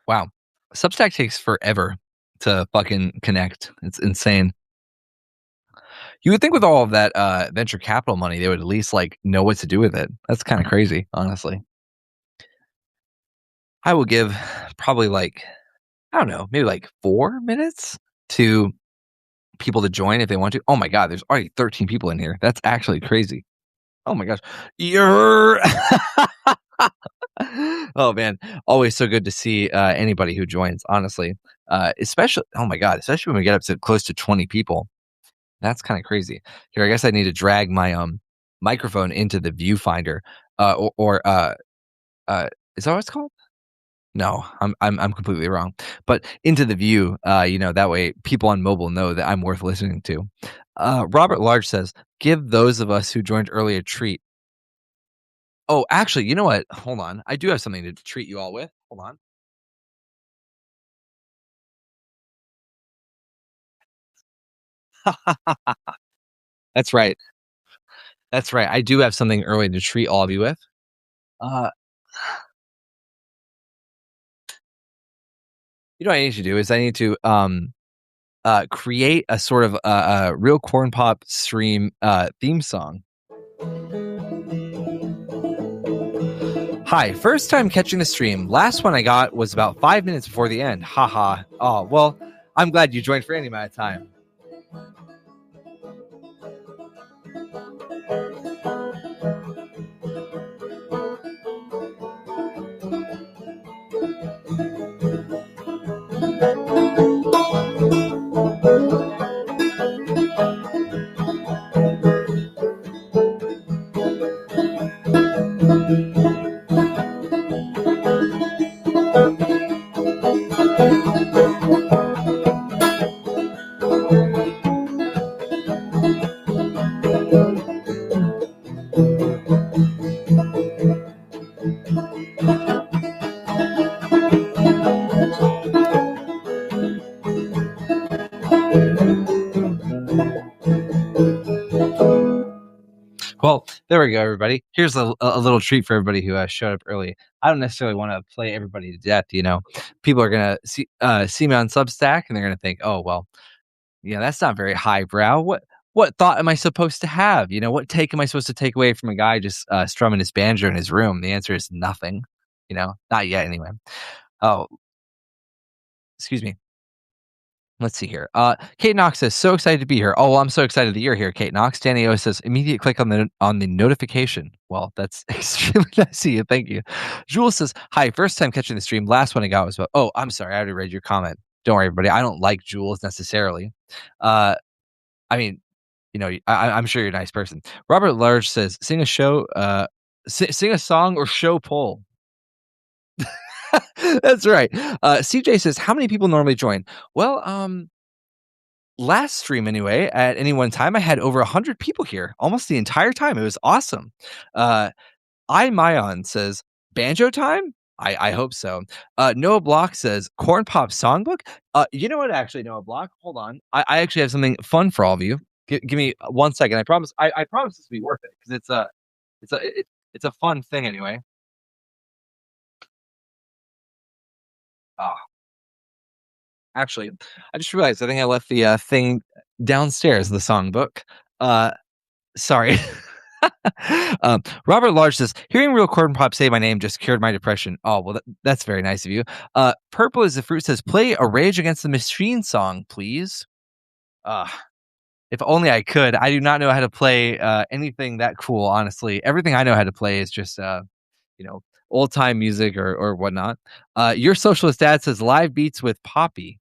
Wow. Substack takes forever to fucking connect. It's insane. You would think with all of that venture capital money, they would at least like know what to do with it. That's kind of crazy, honestly. I will give probably like, I don't know, maybe like 4 minutes to people to join if they want to. Oh my God, there's already 13 people in here. That's actually crazy. Oh my gosh. You're oh man, always so good to see anybody who joins, honestly. Especially, oh my God, especially when we get up to close to 20 people. That's kind of crazy. Here, I guess I need to drag my microphone into the viewfinder. Or uh is that what it's called? No, I'm completely wrong. But into the view, that way people on mobile know that I'm worth listening to. Robert Large says, give those of us who joined early a treat. Oh, actually, you know what? Hold on. I do have something to treat you all with. Hold on. That's right. That's right. I do have something early to treat all of you with. Uh, what I need to do is I need to create a sort of real corn pop stream theme song. Hi, first time catching the stream. Last one I got was about 5 minutes before the end. Haha. Oh, well, I'm glad you joined for any amount of time. Well, there we go, everybody. Here's a little treat for everybody who showed up early. I don't necessarily want to play everybody to death. People are gonna see me on Substack and they're gonna think, oh well, yeah, that's not very highbrow. What thought am I supposed to have? What take am I supposed to take away from a guy just strumming his banjo in his room? The answer is nothing. Not yet, anyway. Oh, excuse me. Let's see here. Kate Knox says, "So excited to be here." Oh, well, I'm so excited that you're here, Kate Knox. Danny O says, "Immediate click on the notification." Well, that's extremely nice of you. Thank you. Jules says, "Hi, first time catching the stream. Last one I got was about." Oh, I'm sorry, I already read your comment. Don't worry, everybody. I don't like Jules necessarily. Uh, I mean, I'm sure you're a nice person. Robert Large says, "Sing a show, sing a song or show poll." That's right. CJ says, "How many people normally join?" Well, last stream anyway, at any one time, I had over 100 people here almost the entire time. It was awesome. Uh, Mayon says, banjo time? I hope so. Noah Block says, corn pop songbook? You know what, actually, Noah Block? Hold on. I actually have something fun for all of you. Give me 1 second. I promise. I promise this will be worth it because it's a fun thing anyway. Oh, actually, I just realized I think I left the thing downstairs, the songbook. Sorry. Robert Large says, hearing Real Cornpop say my name just cured my depression. Oh, well, that's very nice of you. Purple is the Fruit says, play a Rage Against the Machine song, please. Uh, if only I could. I do not know how to play anything that cool, honestly. Everything I know how to play is just, old time music or whatnot. Your Socialist Dad says, live beats with Poppy.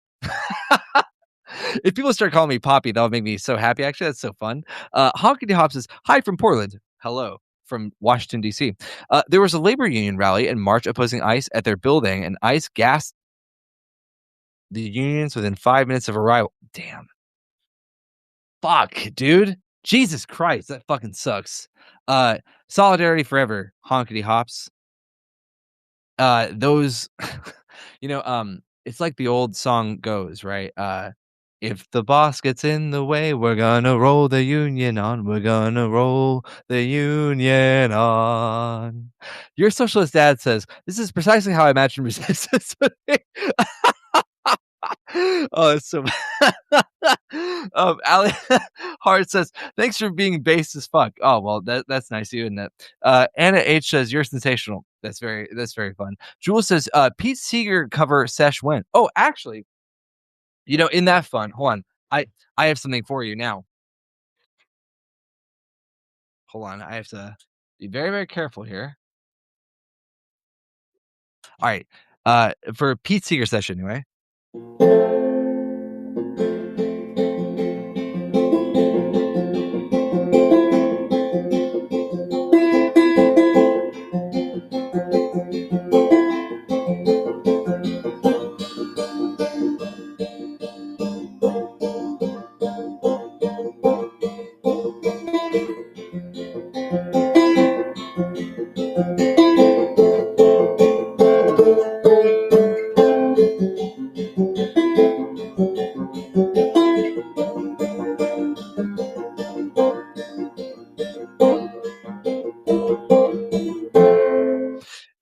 If people start calling me Poppy, that'll make me so happy. Actually, that's so fun. Honkity Hop says, hi from Portland. Hello from Washington, D.C. There was a labor union rally in March opposing ICE at their building, and ICE gassed the unions within 5 minutes of arrival. Damn. Fuck, dude. Jesus Christ, that fucking sucks. Solidarity forever, Honkity Hops. Those, it's like the old song goes, right? If the boss gets in the way, we're gonna roll the union on. We're gonna roll the union on. Your socialist dad says, "This is precisely how I imagine resistance would be." Oh, it's so Ali Hart says, "Thanks for being base as fuck." Oh, well, that's nice of you, isn't it? Anna H says, "You're sensational." That's very fun. Jules says, "Pete Seeger cover sesh win." Oh, actually, in that fun, hold on. I have something for you now. Hold on. I have to be very, very careful here. All right. For Pete Seeger session anyway.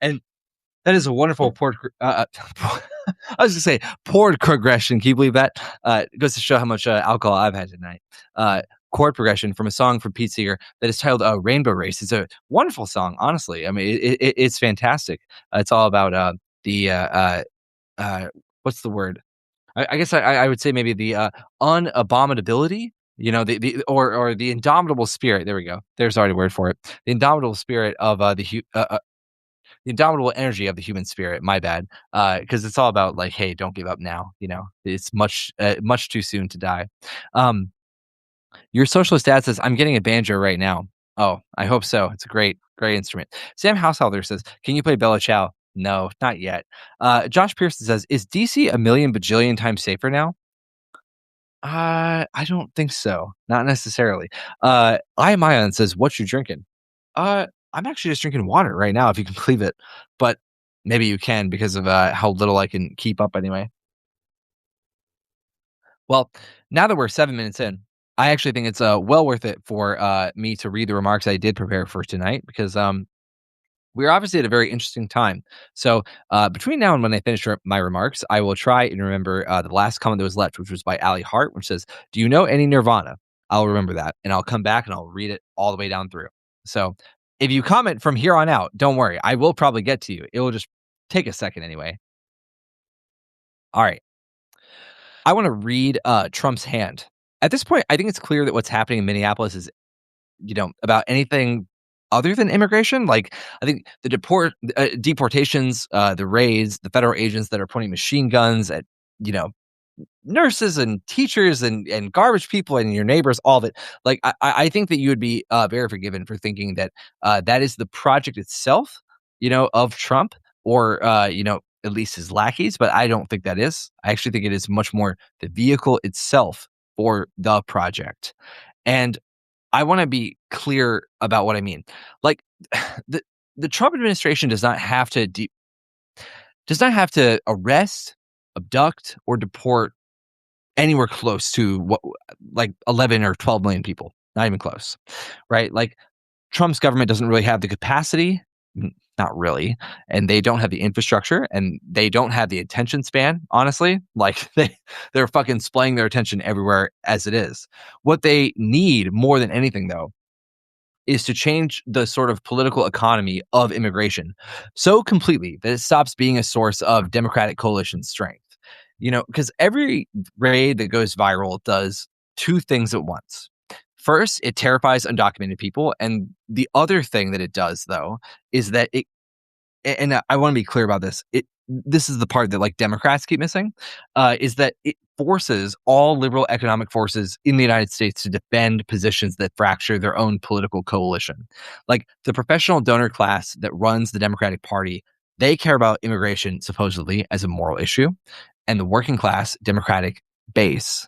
And that is a wonderful port. I was gonna say chord progression. Can you believe that? It goes to show how much alcohol I've had tonight. Chord progression from a song from Pete Seeger that is titled "Rainbow Race." It's a wonderful song, honestly. I mean, it's fantastic. It's all about the what's the word? I guess I would say maybe the unabominability. The or the indomitable spirit. There we go. There's already a word for it. The indomitable spirit of the indomitable energy of the human spirit. My bad, because it's all about like, hey, don't give up now. It's much too soon to die. Your socialist dad says, "I'm getting a banjo right now." Oh, I hope so. It's a great instrument. Sam Householder says, "Can you play Bella Ciao?" No, not yet. Josh Pearson says, "Is DC a million bajillion times safer now?" I don't think so. Not necessarily. I am Ion says, "What you drinking?" I'm actually just drinking water right now, if you can believe it. But maybe you can because of how little I can keep up anyway. Well, now that we're 7 minutes in, I actually think it's well worth it for me to read the remarks I did prepare for tonight because we're obviously at a very interesting time. So between now and when I finish my remarks, I will try and remember the last comment that was left, which was by Ali Hart, which says, "Do you know any Nirvana?" I'll remember that, and I'll come back and I'll read it all the way down through. So if you comment from here on out, don't worry, I will probably get to you. It will just take a second anyway. All right. I want to read Trump's hand. At this point, I think it's clear that what's happening in Minneapolis is about anything other than immigration. Like, I think the deportations, the raids, the federal agents that are pointing machine guns at, you know, nurses and teachers and garbage people and your neighbors, all of it. Like, I think that you would be very forgiven for thinking that that is the project itself, of Trump or, at least his lackeys. But I don't think that is. I actually think it is much more the vehicle itself for the project. And I want to be clear about what I mean. Like the the Trump administration does not have to arrest, abduct, or deport anywhere close to what like 11 or 12 million people. Not even close. Right? Like Trump's government doesn't really have the capacity, not really, and they don't have the infrastructure and they don't have the attention span, honestly. Like they're fucking splaying their attention everywhere as it is. What they need more than anything though is to change the sort of political economy of immigration so completely that it stops being a source of Democratic coalition strength. Because every raid that goes viral does two things at once. First, it terrifies undocumented people. And the other thing that it does, though, is that and I want to be clear about this. This is the part that like Democrats keep missing, is that it forces all liberal economic forces in the United States to defend positions that fracture their own political coalition. Like the professional donor class that runs the Democratic Party, they care about immigration supposedly as a moral issue, and the working class Democratic base,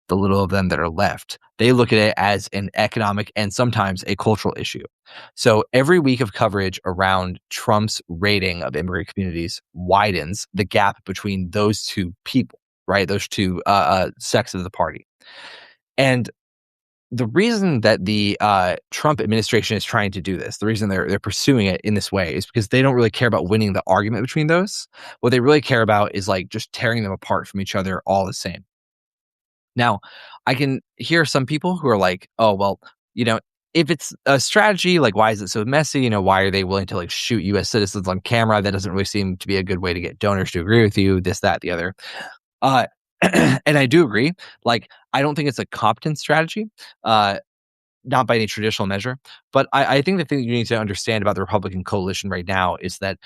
the little of them that are left, they look at it as an economic and sometimes a cultural issue. So every week of coverage around Trump's rating of immigrant communities widens the gap between those two people. right? Those two sects of the party. And the reason that the Trump administration is trying to do this, the reason they're pursuing it in this way is because they don't really care about winning the argument between those. What they really care about is like just tearing them apart from each other all the same. Now, I can hear some people who are like, "Oh, well, you know, if it's a strategy, like why is it so messy? Why are they willing to like shoot US citizens on camera? That doesn't really seem to be a good way to get donors to agree with you, this, that, the other." Uh and I do agree. Like, I don't think it's a competent strategy. Not by any traditional measure, but I think the thing you need to understand about the Republican coalition right now is that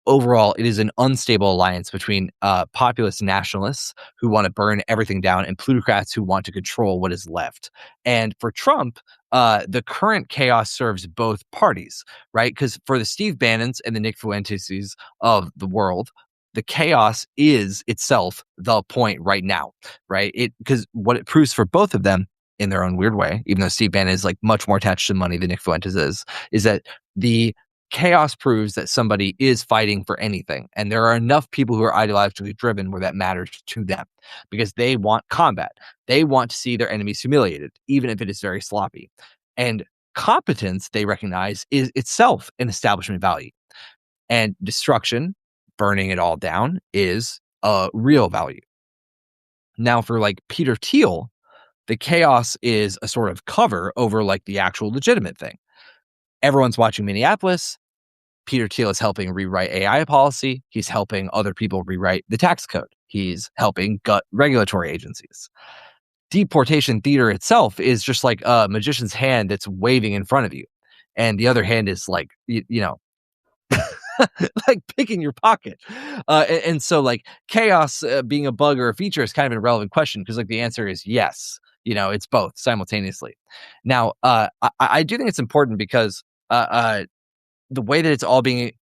overall, it is an unstable alliance between populist nationalists who want to burn everything down and plutocrats who want to control what is left. And for Trump, the current chaos serves both parties, right? Because for the Steve Bannons and the Nick Fuenteses of the world, the chaos is itself the point right now, right? Because what it proves for both of them in their own weird way, even though Steve Bannon is like much more attached to money than Nick Fuentes is that the chaos proves that somebody is fighting for anything. And there are enough people who are ideologically driven where that matters to them because they want combat. They want to see their enemies humiliated, even if it is very sloppy. And competence, they recognize, is itself an establishment value. And destruction, burning it all down, is a real value. Now, for like Peter Thiel, the chaos is a sort of cover over like the actual legitimate thing. Everyone's watching Minneapolis. Peter Thiel is helping rewrite AI policy. He's helping other people rewrite the tax code. He's helping gut regulatory agencies. Deportation theater itself is just like a magician's hand that's waving in front of you. And the other hand is like, like picking your pocket. And so like chaos being a bug or a feature is kind of an irrelevant question because like the answer is yes. It's both simultaneously. Now, I do think it's important because the way that it's all being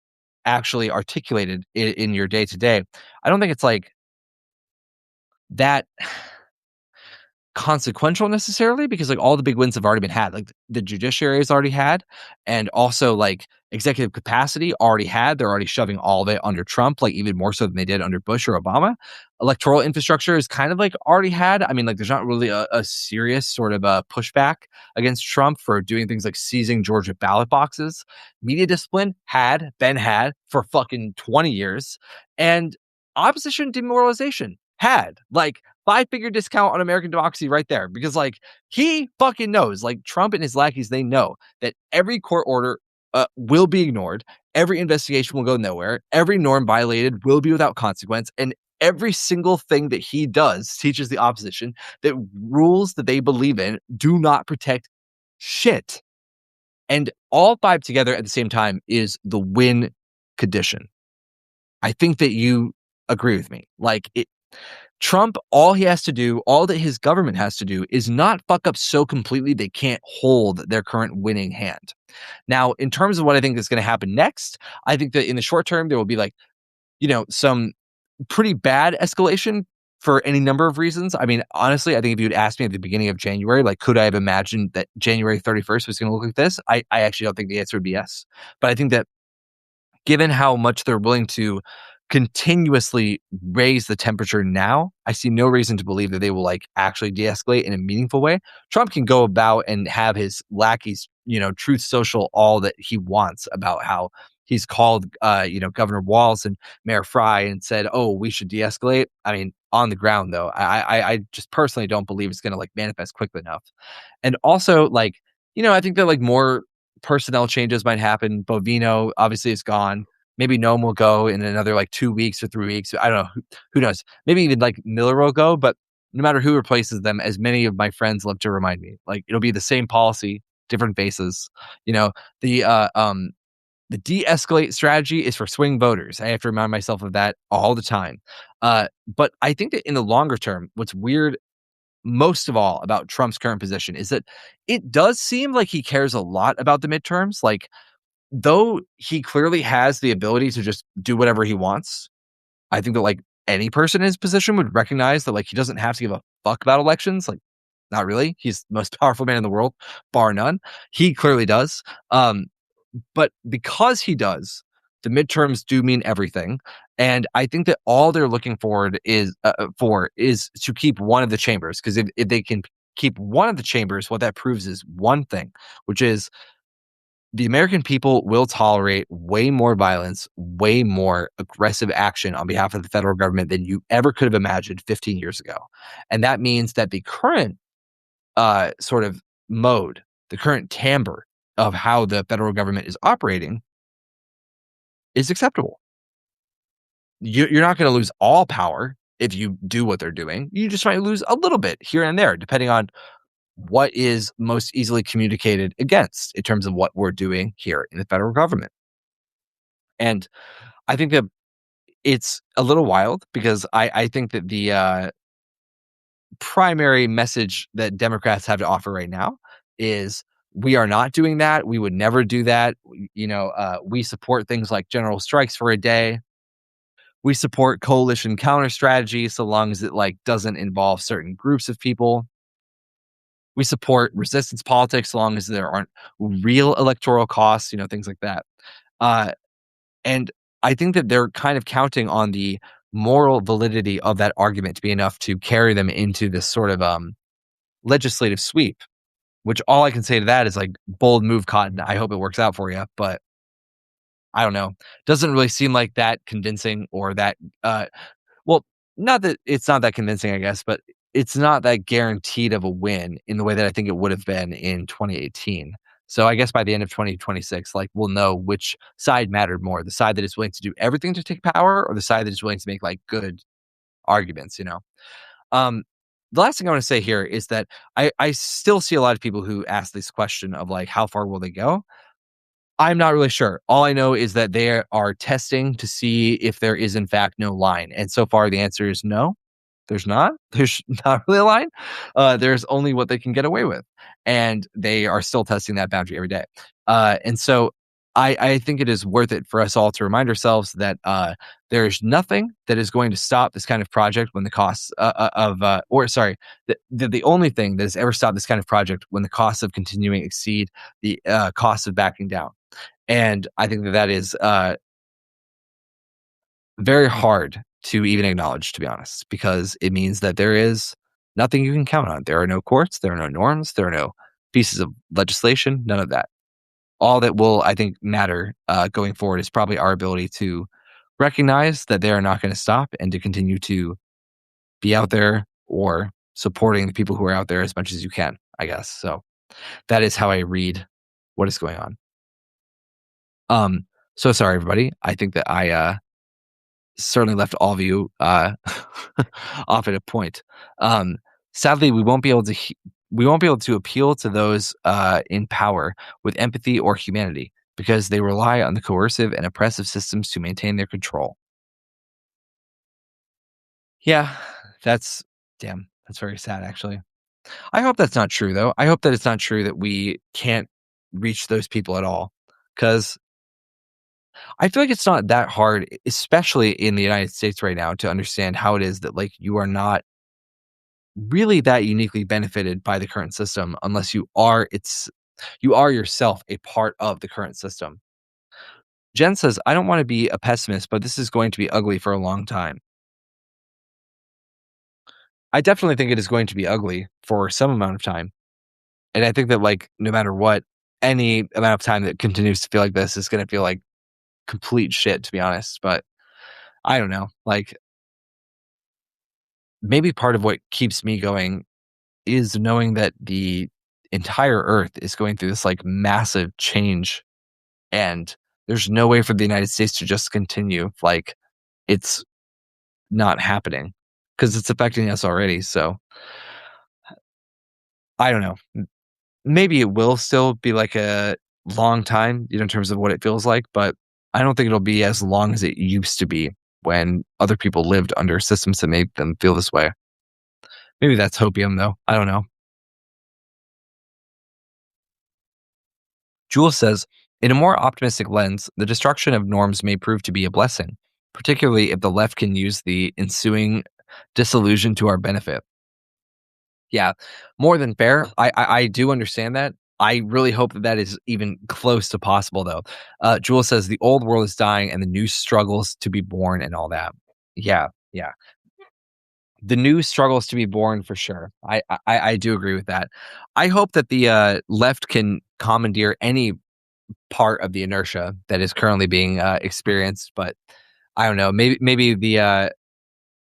actually articulated in your day to day, I don't think it's like that consequential necessarily because like all the big wins have already been had. Like the judiciary has already had, and also like executive capacity already had. They're already shoving all of it under Trump, like even more so than they did under Bush or Obama. Electoral infrastructure is kind of like already had. I mean, like there's not really a serious sort of a pushback against Trump for doing things like seizing Georgia ballot boxes. Media discipline had been had for fucking 20 years, and opposition demoralization had like 5-figure discount on American democracy right there because like he fucking knows, like Trump and his lackeys, they know that every court order will be ignored. Every investigation will go nowhere. Every norm violated will be without consequence. And every single thing that he does teaches the opposition that rules that they believe in do not protect shit. And all five together at the same time is the win condition. I think that you agree with me. Like Trump, all he has to do, all that his government has to do is not fuck up so completely they can't hold their current winning hand. Now, in terms of what I think is going to happen next, I think that in the short term, there will be like, some pretty bad escalation for any number of reasons. I mean, honestly, I think if you'd asked me at the beginning of January, like, could I have imagined that January 31st was going to look like this? I actually don't think the answer would be yes. But I think that given how much they're willing to continuously raise the temperature now, I see no reason to believe that they will like actually de-escalate in a meaningful way. Trump can go about and have his lackeys, truth social all that he wants about how he's called, Governor Walz and Mayor Fry and said, oh, we should de-escalate. I mean, on the ground though, I just personally don't believe it's going to like manifest quickly enough. And also like, I think that like more personnel changes might happen. Bovino obviously is gone. Maybe Noam will go in another like 2 weeks or 3 weeks. I don't know. Who knows? Maybe even like Miller will go. But no matter who replaces them, as many of my friends love to remind me, like it'll be the same policy, different faces. The the de-escalate strategy is for swing voters. I have to remind myself of that all the time. But I think that in the longer term, what's weird most of all about Trump's current position is that it does seem like he cares a lot about the midterms. Like, though he clearly has the ability to just do whatever he wants, I think that like any person in his position would recognize that like he doesn't have to give a fuck about elections. Like, not really. He's the most powerful man in the world, bar none. He clearly does. But because he does, The midterms do mean everything, and I think that all they're looking forward is for is to keep one of the chambers, because if they can keep one of the chambers, what that proves is one thing, which is the American people will tolerate way more violence, way more aggressive action on behalf of the federal government than you ever could have imagined 15 years ago. And that means that the current sort of mode, the current timbre of how the federal government is operating is acceptable. You're not going to lose all power if you do what they're doing. You just might lose a little bit here and there, depending on what is most easily communicated against in terms of what we're doing here in the federal government. And I think that it's a little wild because I think that the primary message that Democrats have to offer right now is we are not doing that. We would never do that. We support things like general strikes for a day. We support coalition counter strategy so long as it like doesn't involve certain groups of people. We support resistance politics so long as there aren't real electoral costs, things like that. Uh, and I think that they're kind of counting on the moral validity of that argument to be enough to carry them into this sort of legislative sweep, which all I can say to that is like bold move, Cotton. I hope it works out for you, but I don't know. Doesn't really seem like that convincing or that well, not that it's not that convincing, I guess, but it's not that guaranteed of a win in the way that I think it would have been in 2018. So I guess by the end of 2026, like we'll know which side mattered more, the side that is willing to do everything to take power or the side that is willing to make like good arguments. Um, the last thing I want to say here is that I still see a lot of people who ask this question of like, how far will they go? I'm not really sure. All I know is that they are testing to see if there is in fact no line. And so far the answer is no. There's not. There's not really a line. There's only what they can get away with. And they are still testing that boundary every day. And so I think it is worth it for us all to remind ourselves that there's nothing that is going to stop this kind of project when the costs the only thing that has ever stopped this kind of project when the costs of continuing exceed the costs of backing down. And I think that that is very hard to even acknowledge, to be honest, because it means that there is nothing you can count on. There are no courts, there are no norms, there are no pieces of legislation, none of that. All that will, I think, matter going forward is probably our ability to recognize that they are not going to stop and to continue to be out there or supporting the people who are out there as much as you can, I guess. So that is how I read what is going on. So sorry, everybody. I think that I certainly left all of you off at a point. Sadly, we won't be able to appeal to those in power with empathy or humanity because they rely on the coercive and oppressive systems to maintain their control. Yeah, that's damn. That's very sad, actually. I hope that's not true, though. I hope that it's not true that we can't reach those people at all, because I feel like it's not that hard, especially in the United States right now, to understand how it is that like you are not really that uniquely benefited by the current system unless you are yourself a part of the current system. Jen says, I don't want to be a pessimist, but this is going to be ugly for a long time. I definitely think it is going to be ugly for some amount of time. And I think that like no matter what, any amount of time that continues to feel like this is going to feel like complete shit, to be honest. But I don't know. Like maybe part of what keeps me going is knowing that the entire earth is going through this like massive change and there's no way for the United States to just continue like it's not happening because it's affecting us already. So I don't know. Maybe it will still be like a long time, in terms of what it feels like, but I don't think it'll be as long as it used to be when other people lived under systems that made them feel this way. Maybe that's hopium though. I don't know. Jules says, in a more optimistic lens, the destruction of norms may prove to be a blessing, particularly if the left can use the ensuing disillusion to our benefit. Yeah, more than fair. I do understand that. I really hope that that is even close to possible, though. Jewel says the old world is dying and the new struggles to be born and all that. Yeah, yeah. The new struggles to be born for sure. I do agree with that. I hope that the left can commandeer any part of the inertia that is currently being experienced, but I don't know. Maybe the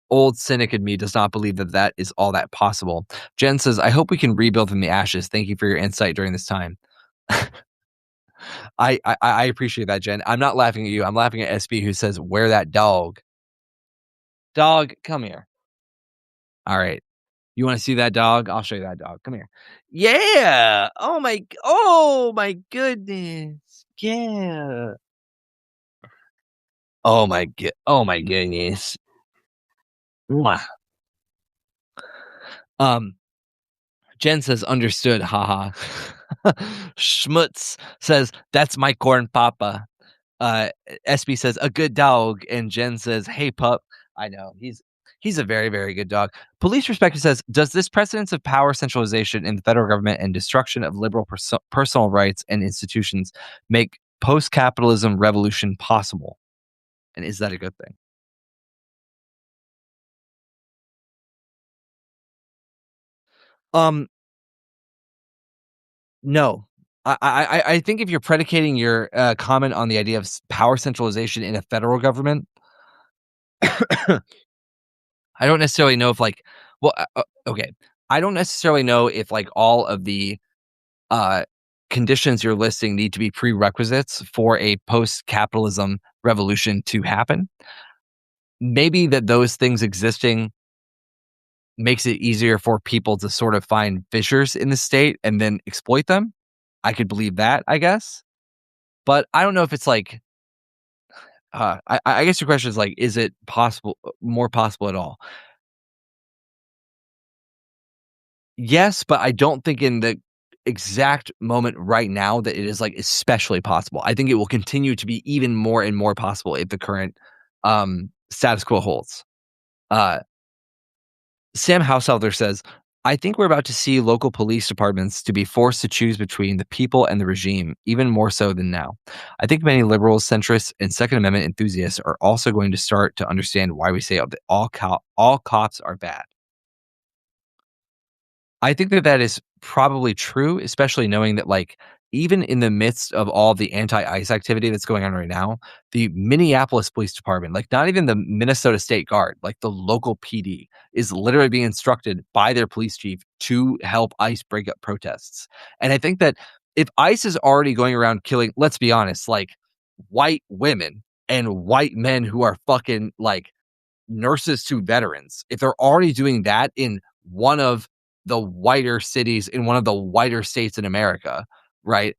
old cynic in me does not believe that that is all that possible. Jen says, "I hope we can rebuild from the ashes. Thank you for your insight during this time." I appreciate that, Jen. I'm not laughing at you. I'm laughing at SB who says, "Where that dog? Dog, come here." All right. You want to see that dog? I'll show you that dog. Come here. Yeah. Oh my goodness. Yeah. Oh my goodness. Mwah. Um Jen says understood. Haha. Schmutz says that's my corn papa. SB says a good dog, and Jen says, "Hey pup." I know he's a very very good dog. Police Perspective says, "Does this precedence of power centralization in the federal government and destruction of liberal personal rights and institutions make post-capitalism revolution possible? And is that a good thing?" Um, no. I think if you're predicating your comment on the idea of power centralization in a federal government, I don't necessarily know if like, well, okay, I don't necessarily know if like all of the uh, conditions you're listing need to be prerequisites for a post-capitalism revolution to happen. Maybe that those things existing makes it easier for people to sort of find fissures in the state and then exploit them. I could believe that, I guess. But I don't know if it's like, I guess your question is like, is it possible, more possible at all? Yes, but I don't think in the exact moment right now that it is, like, especially possible. I think it will continue to be even more and more possible if the current, status quo holds. Uh, Sam Householder says, "I think we're about to see local police departments to be forced to choose between the people and the regime, even more so than now. I think many liberals, centrists, and Second Amendment enthusiasts are also going to start to understand why we say that all cops are bad." I think that that is probably true, especially knowing that, like, even in the midst of all the anti-ICE activity that's going on right now, the Minneapolis Police Department, like, not even the Minnesota State Guard, like, the local PD is literally being instructed by their police chief to help ICE break up protests. And I think that if ICE is already going around killing, let's be honest, like, white women and white men who are fucking, like, nurses to veterans, if they're already doing that in one of the whiter cities in one of the whiter states in America, right?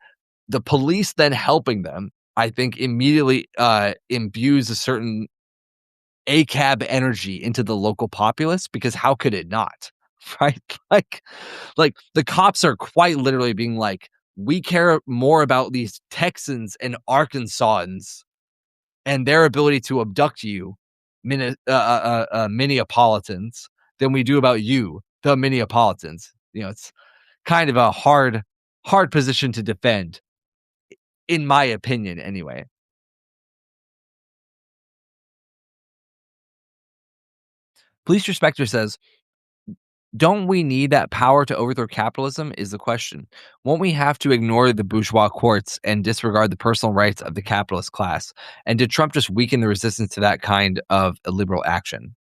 The police then helping them, I think immediately imbues a certain ACAB energy into the local populace because how could it not? Right? Like the cops are quite literally being like, we care more about these Texans and Arkansans and their ability to abduct you, Minneapolitans, than we do about you, the Minneapolitans. You know, it's kind of a hard position to defend, in my opinion, anyway. Police Respecter says, "Don't we need that power to overthrow capitalism? Is the question. Won't we have to ignore the bourgeois courts and disregard the personal rights of the capitalist class? And did Trump just weaken the resistance to that kind of illiberal action?"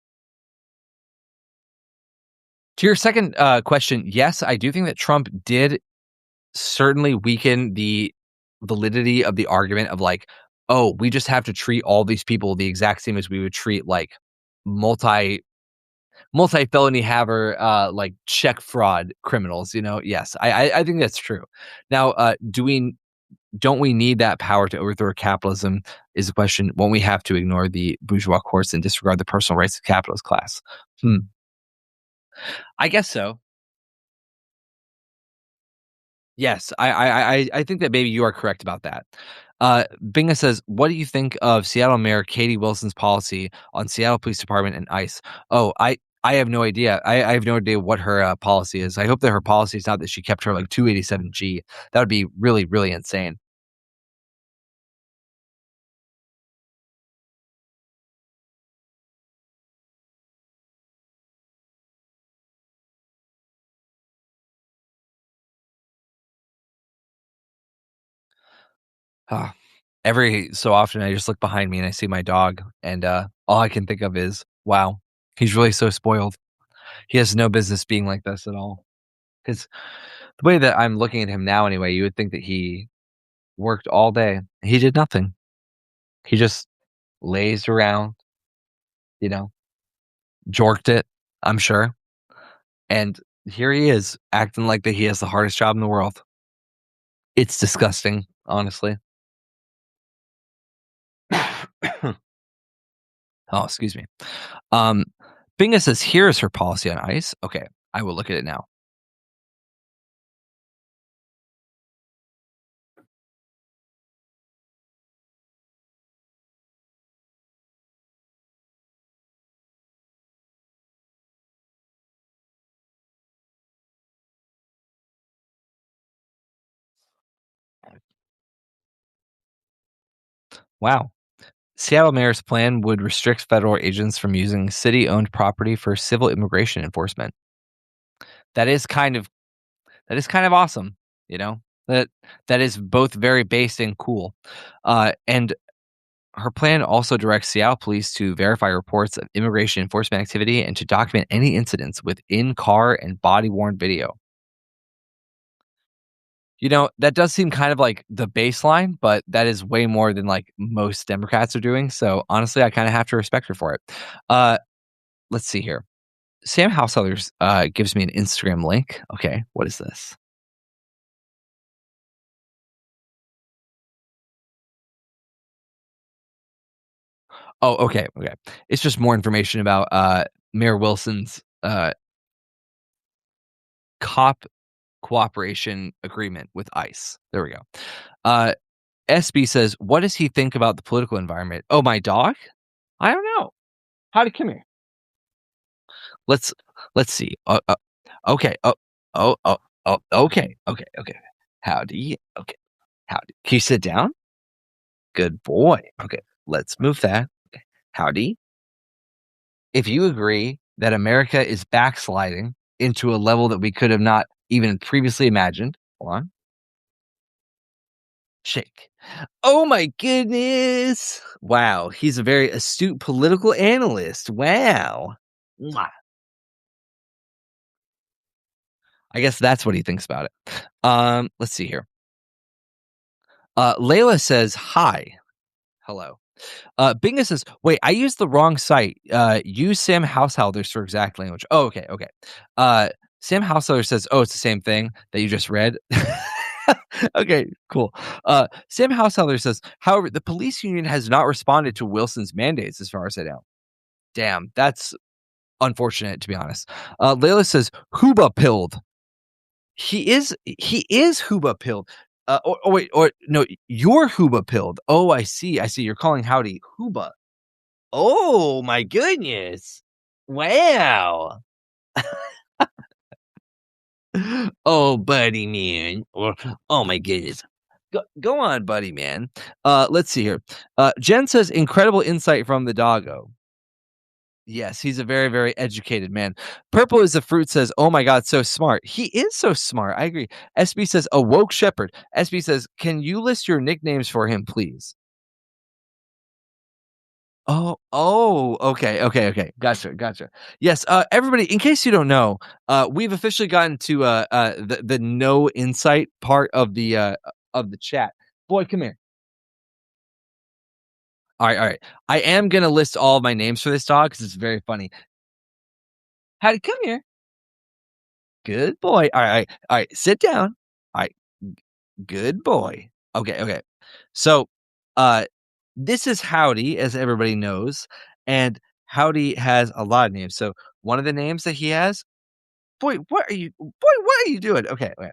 To your second question, yes, I do think that Trump did certainly weaken the validity of the argument of like, oh, we just have to treat all these people the exact same as we would treat like multi multi felony haver like check fraud criminals. You know, yes, I think that's true. Now, don't we need that power to overthrow capitalism? Is the question. Won't we have to ignore the bourgeois courts and disregard the personal rights of the capitalist class? Hmm. I guess so. Yes, I think that maybe you are correct about that. Binga says, "What do you think of Seattle Mayor Katie Wilson's policy on Seattle Police Department and ICE?" Oh, I have no idea. I have no idea what her, policy is. I hope that her policy is not that she kept her, like, 287G. That would be really, really insane. Ah, every so often, I just look behind me and I see my dog, and, all I can think of is, "Wow, he's really so spoiled. He has no business being like this at all." Because the way that I'm looking at him now anyway, you would think that he worked all day. He did nothing. He just lazed around, you know, jorked it, I'm sure, and here he is acting like that he has the hardest job in the world. It's disgusting, honestly. Oh, excuse me. Um, Binga says, "Here is her policy on ice." Okay, I will look at it now. Wow. Seattle mayor's plan would restrict federal agents from using city-owned property for civil immigration enforcement. That is kind of that is kind of awesome, you know? That that is both very based and cool. And her plan also directs Seattle police to verify reports of immigration enforcement activity and to document any incidents with in-car and body-worn video. You know, that does seem kind of like the baseline, but that is way more than, like, most Democrats are doing, so, honestly, I kinda have to respect her for it. Uh, let's see here. Sam Householders, gives me an Instagram link. Okay, what is this? Oh, okay, okay. It's just more information about, Mayor Wilson's, cop cooperation agreement with ICE. There we go. Uh, SB says, "What does he think about the political environment?" Oh, my dog? I don't know. Howdy, come here. Let's let's see. Okay. Okay. Okay. Okay. Howdy. Okay. Howdy. Can you sit down? Good boy. Okay. Let's move that. Okay. Howdy. If you agree that America is backsliding into a level that we could have not even previously imagined, hold on. Shake. Oh my goodness. Wow. He's a very astute political analyst. Wow. Mwah. I guess that's what he thinks about it. Let's see here. Layla says, "Hi. Hello." Binga says, "Wait, I used the wrong site. Use Sam Householders for exact language." Oh, okay, okay. Uh, Sam Householder says, "Oh, it's the same thing that you just read." Okay, cool. Sam Householder says, "However, the police union has not responded to Wilson's mandates as far as I know." Damn, that's unfortunate, to be honest. Layla says, "Huba pilled." He is Huba pilled. Wait, or no, you're Huba pilled. Oh, I see, I see. You're calling Howdy Huba. Oh my goodness. Wow. Oh, buddy man. Or oh my goodness. Go on, buddy man. Let's see here. Jen says incredible insight from the doggo. Yes, he's a very, very educated man. Purple is a fruit says, "Oh my god, so smart." He is so smart. I agree. SB says, "A woke shepherd." SB says, "Can you list your nicknames for him, please?" Okay, okay, okay. Gotcha, gotcha. Yes, everybody, in case you don't know, we've officially gotten to the no insight part of the chat. Boy, come here. All right, all right. I am gonna list all of my names for this dog because it's very funny. Howdy, come here. Good boy. All right, all right, all right. Sit down. All right, good boy. Okay, okay. So, uh, this is Howdy, as everybody knows, and Howdy has a lot of names. So, one of the names that he has, what are you doing? Okay, okay.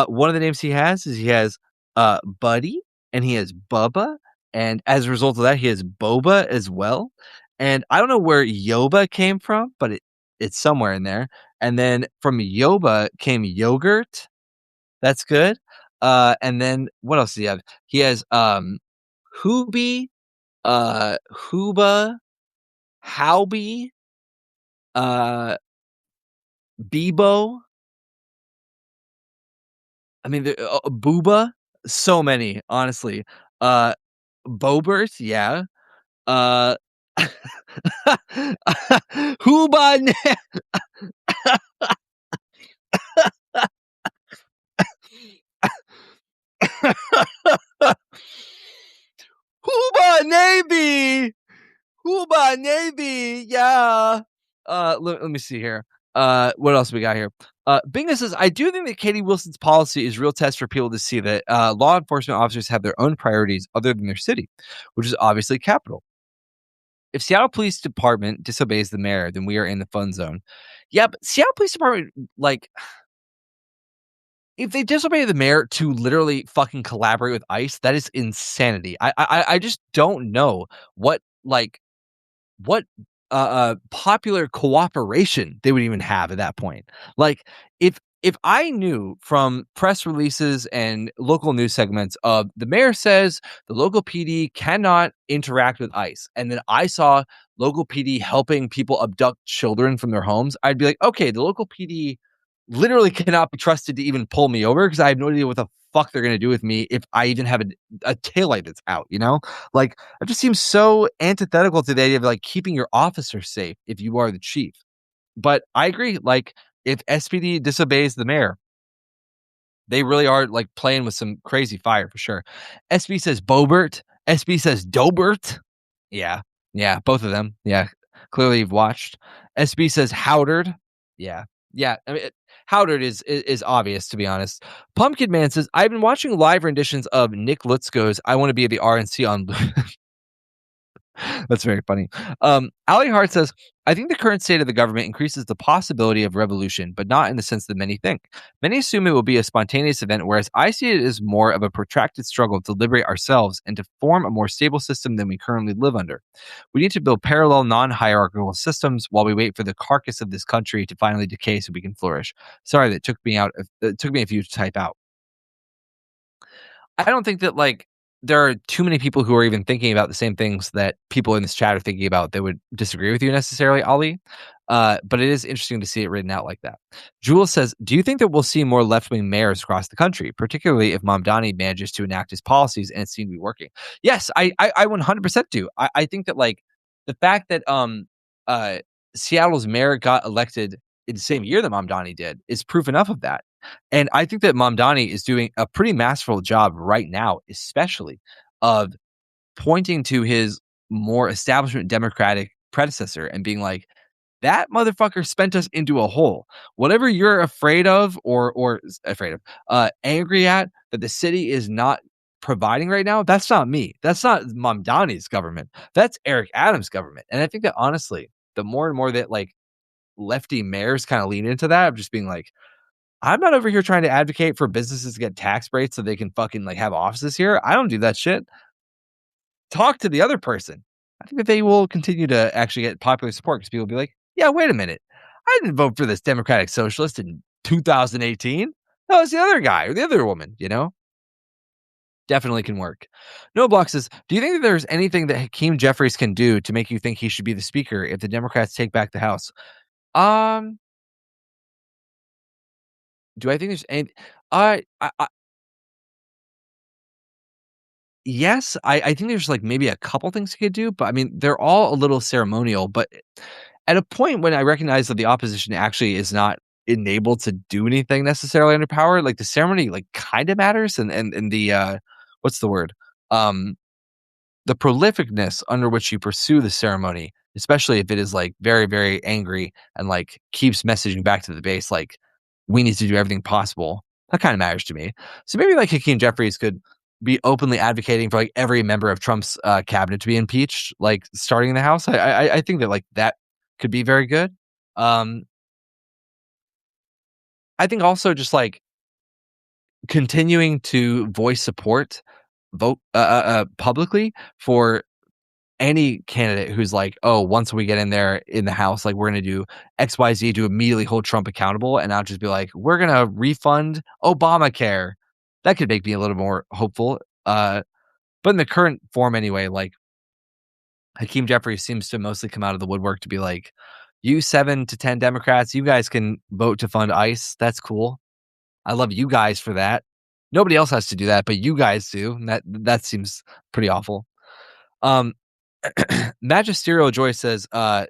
One of the names he has is he has Buddy, and he has Bubba, and as a result of that, he has Boba as well. And I don't know where Yoba came from, but it's somewhere in there. And then from Yoba came yogurt. That's good. And then what else does he have? He has Hoobie, Hooba, Howby, uh, Bebo. I mean, Booba. So many, honestly. Uh, Bobert, yeah. Uh, Hooba. Hooba Navy. Hooba Navy. Yeah. Let me see here. What else we got here? Binga says, I do think that Katie Wilson's policy is real test for people to see that law enforcement officers have their own priorities other than their city, which is obviously capital. If Seattle Police Department disobeys the mayor, then we are in the fun zone. Yeah, but Seattle Police Department, like, if they disobey the mayor to literally fucking collaborate with ICE, that is insanity. I just don't know what like what popular cooperation they would even have at that point. Like if I knew from press releases and local news segments of the mayor says the local PD cannot interact with ICE, and then I saw local PD helping people abduct children from their homes, I'd be like, okay, the local PD literally cannot be trusted to even pull me over because I have no idea what the fuck they're gonna do with me if I even have a taillight that's out, you know? Like, it just seems so antithetical to the idea of like keeping your officer safe if you are the chief. But I agree, like, if SPD disobeys the mayor, they really are like playing with some crazy fire for sure. SB says Bobert, SB says Dobert. Yeah, yeah, both of them. Yeah, clearly you've watched. SB says Howdard. Yeah, yeah. I mean, Howdard is obvious to be honest. Pumpkin Man says I've been watching live renditions of Nick Lutzko's "I Want to Be the RNC" on That's very funny. Ali Hart says, I think the current state of the government increases the possibility of revolution, but not in the sense that many think. Many assume it will be a spontaneous event, whereas I see it as more of a protracted struggle to liberate ourselves and to form a more stable system than we currently live under. We need to build parallel, non hierarchical systems while we wait for the carcass of this country to finally decay so we can flourish. Sorry, that took me out. It took me a few to type out. I don't think that like there are too many people who are even thinking about the same things that people in this chat are thinking about that would disagree with you necessarily, Ali. But it is interesting to see it written out like that. Jules says, do you think that we'll see more left-wing mayors across the country, particularly if Mamdani manages to enact his policies and it seems to be working? Yes, I 100% do. I think that like the fact that uh Seattle's mayor got elected in the same year that Mamdani did is proof enough of that. And I think that Mamdani is doing a pretty masterful job right now, especially of pointing to his more establishment democratic predecessor and being like, that motherfucker spent us into a hole. Whatever you're afraid of angry at that the city is not providing right now, that's not me. That's not Mamdani's government. That's Eric Adams' government. And I think that honestly, the more and more that like lefty mayors kind of lean into that of just being like, I'm not over here trying to advocate for businesses to get tax breaks so they can fucking like have offices here. I don't do that shit. Talk to the other person. I think that they will continue to actually get popular support because people will be like, yeah, wait a minute. I didn't vote for this Democratic Socialist in 2018. That was the other guy or the other woman, you know? Definitely can work. No Block says, do you think that there's anything that Hakeem Jeffries can do to make you think he should be the speaker if the Democrats take back the House? Um, do I think there's any I yes, I think there's, like, maybe a couple things he could do, but, I mean, they're all a little ceremonial, but at a point when I recognize that the opposition actually is not enabled to do anything necessarily under power, like, the ceremony, like, kinda matters and the, what's the word? Um the prolificness under which you pursue the ceremony, especially if it is like very, very angry and like keeps messaging back to the base, like we need to do everything possible. That kind of matters to me. So maybe like Hakeem Jeffries could be openly advocating for like every member of Trump's cabinet to be impeached, like starting in the House. I think that like that could be very good. Um, I think also just like continuing to voice support, vote publicly for any candidate who's like, "Oh, once we get in there in the House, like, we're gonna do XYZ to immediately hold Trump accountable," and I'll just be like, "We're gonna refund Obamacare." That could make me a little more hopeful, but in the current form anyway, like, Hakeem Jeffries seems to mostly come out of the woodwork to be like, "You 7 to 10 Democrats, you guys can vote to fund ICE. That's cool. I love you guys for that. Nobody else has to do that, but you guys do." And that seems pretty awful. Um, Magisterial Joy says,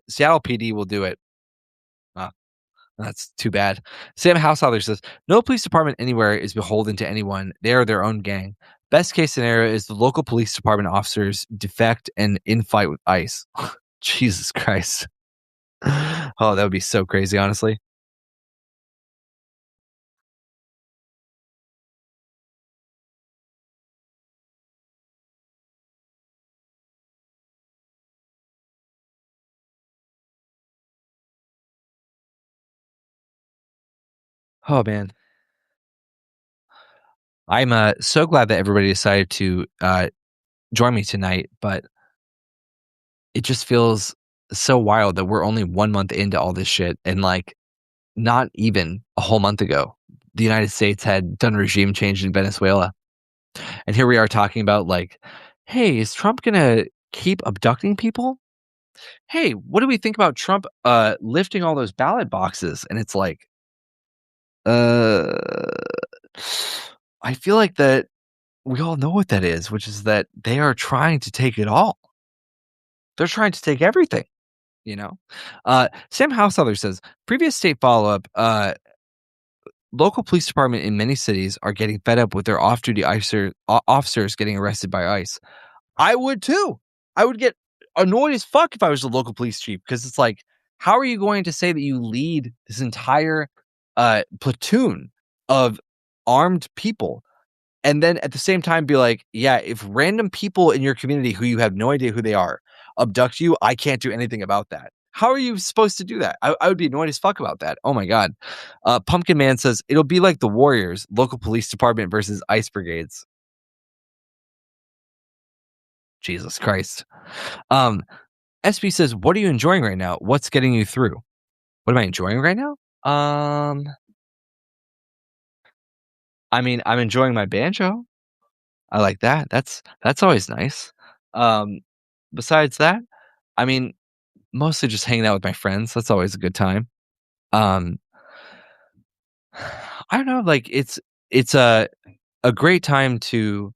Seattle PD will do it. Uh, that's too bad. Sam Householder says, no police department anywhere is beholden to anyone. They are their own gang. Best case scenario is the local police department officers defect and infight with ICE. Jesus Christ. Oh, that would be so crazy, honestly. Oh, man. I'm so glad that everybody decided to join me tonight, but it just feels so wild that we're only 1 month into all this shit. And like, not even a whole month ago, the United States had done regime change in Venezuela. And here we are talking about like, hey, is Trump gonna keep abducting people? Hey, what do we think about Trump lifting all those ballot boxes? And it's like, uh I feel like that we all know what that is, which is that they are trying to take it all. They're trying to take everything, you know? Sam Householder says, previous state follow-up, local police department in many cities are getting fed up with their off-duty officers getting arrested by ICE. I would too. I would get annoyed as fuck if I was the local police chief because it's like, how are you going to say that you lead this entire platoon of armed people and then at the same time be like, yeah, if random people in your community who you have no idea who they are abduct you, I can't do anything about that. How are you supposed to do that? I would be annoyed as fuck about that. Oh my God. Pumpkin Man says it'll be like the Warriors, local police department versus ICE brigades. Jesus Christ. Um, SB says, what are you enjoying right now? What's getting you through? What am I enjoying right now? Um, I mean, I'm enjoying my banjo. I like that. That's always nice. Um, besides that, I mean, mostly just hanging out with my friends. That's always a good time. Um, I don't know, like it's a great time to